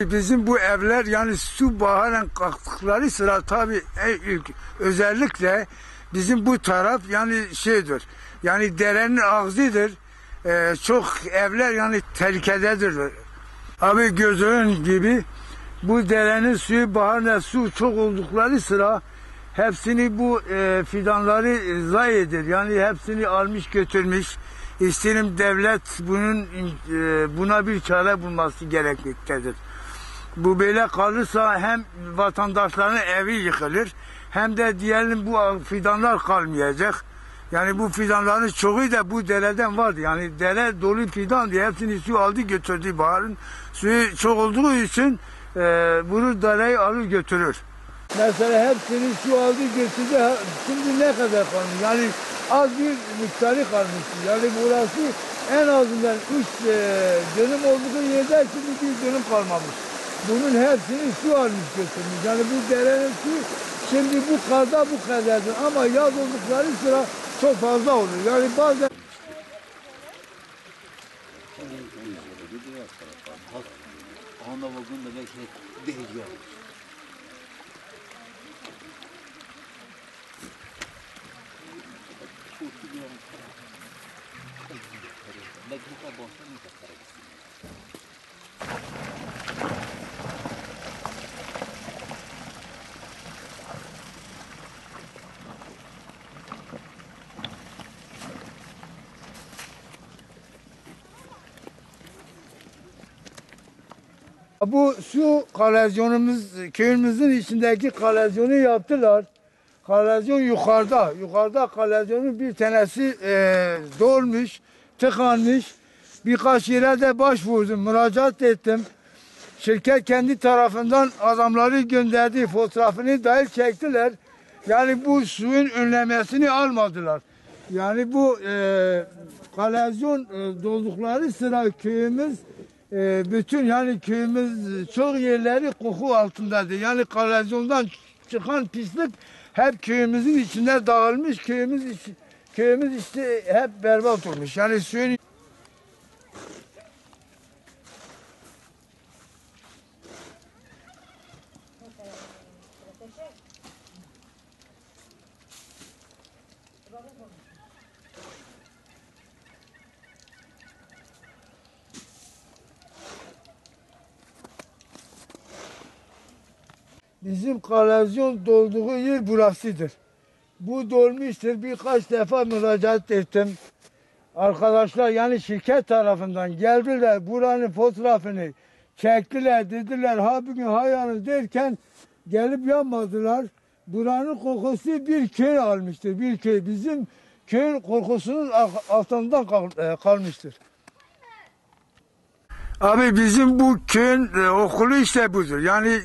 Bizim bu evler yani su baharın kalktıkları sıra tabii özellikle bizim bu taraf yani şeydir. Yani derenin ağzıdır. Çok evler yani tehlikededir. Abi gördüğün gibi bu derenin suyu baharla su çok oldukları sıra hepsini bu fidanları zayi eder. Yani hepsini almış götürmüş. İsterim devlet buna bir çare bulması gerekmektedir. Bu böyle kalırsa hem vatandaşların evi yıkılır hem de diyelim bu fidanlar kalmayacak. Yani bu fidanların çoğu da bu dereden vardı. Yani dere dolu fidan diye hepsini su aldı götürdü. Baharın suyu çok olduğu için bunu dereyi alır götürür. Mesela hepsini su aldı götürdü. Şimdi ne kadar kalmış? Yani az bir miktarı kalmıştı. Yani burası en azından 3 dönüm olduğu yerde şimdi bir dönüm kalmamış. Bunun hepsini su almış götürmüş. Yani bu derenin su şimdi bu kadar bu kadardır ama yaz oldukları sıra çok fazla olur. Yani bazen bu su kalezyonumuz, köyümüzün içindeki kalezyonu yaptılar. Kalezyon yukarıda. Yukarıda kalezyonun bir tanesi dolmuş, tıkanmış. Birkaç yere de başvurdum, müracaat ettim. Şirket kendi tarafından adamları gönderdi, fotoğrafını dahil çektiler. Yani bu suyun önlemesini almadılar. Yani bu kalezyon doldukları sıra köyümüz bütün yani köyümüz çok yerleri koku altındadır. Yani kalezyondan çıkan pislik hep köyümüzün içinde dağılmış. Köyümüz işte hep berbat olmuş. Yani suyun bizim kalezyon dolduğu yer burasıdır. Bu dolmuştur. Birkaç defa müracaat ettim. Arkadaşlar yani şirket tarafından geldiler. Buranın fotoğrafını çektiler. Dediler ha bugün ha yarın derken gelip yapmadılar. Buranın kokusu bir köy almıştır. Bir köy. Bizim köyün kokusunun altından kalmıştır. Abi bizim bu köyün okulu işte budur. Yani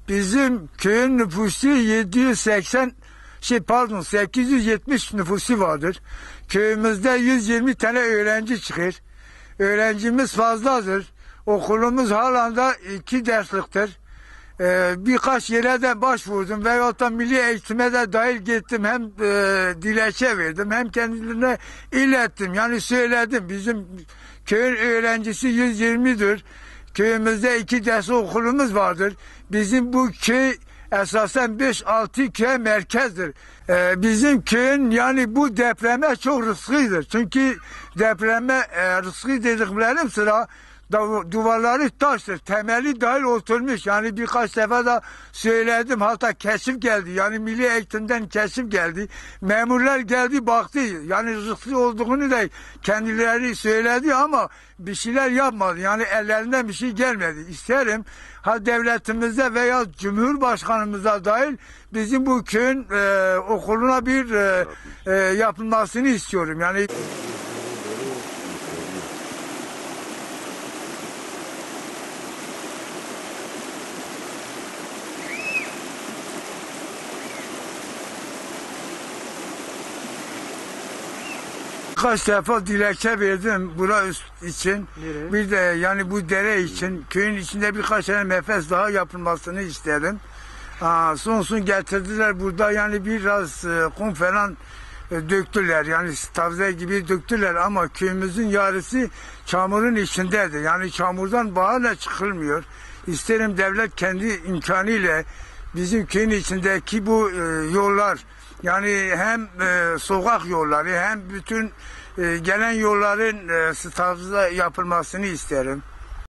bizim köyün nüfusu 870 nüfusu vardır. Köyümüzde 120 tane öğrenci çıkır. Öğrencimiz fazladır. Okulumuz halen de 2 dersliktir. Birkaç yere de başvurdum veyahut da milli eğitime de dahil gittim. Hem dilekçe verdim hem kendilerine ilettim. Yani söyledim bizim köyün öğrencisi 120'dir. Köyümüzde 2 ders okulumuz vardır. Bizim bu köy esasen 5-6 köy merkezdir. Bizim köyün yani bu depreme çok rızkıdır. Çünkü depreme rızkı dediklerim sıra duvarları taştır. Temeli dahil oturmuş. Yani birkaç defa da söyledim. Hatta keşif geldi. Yani milli eğitimden keşif geldi. Memurlar geldi baktı. Yani rızkı olduğunu da kendileri söyledi ama bir şeyler yapmadı. Yani ellerinden bir şey gelmedi. İsterim ha devletimizde veya Cumhurbaşkanımıza dahil bizim bu köyün okuluna bir yapılmasını istiyorum. Yani kaç defa dilekçe verdim bura için. Nereye? Bir de yani bu dere için köyün içinde birkaç tane nefes daha yapılmasını istedim. Son getirdiler burada yani biraz kum falan döktüler. Yani tavze gibi döktüler ama köyümüzün yarısı çamurun içindedir. Yani çamurdan baharla çıkılmıyor. İsterim devlet kendi imkanıyla bizim köyün içindeki bu yollar, yani hem sokak yolları hem bütün gelen yolların stabilize yapılmasını isterim.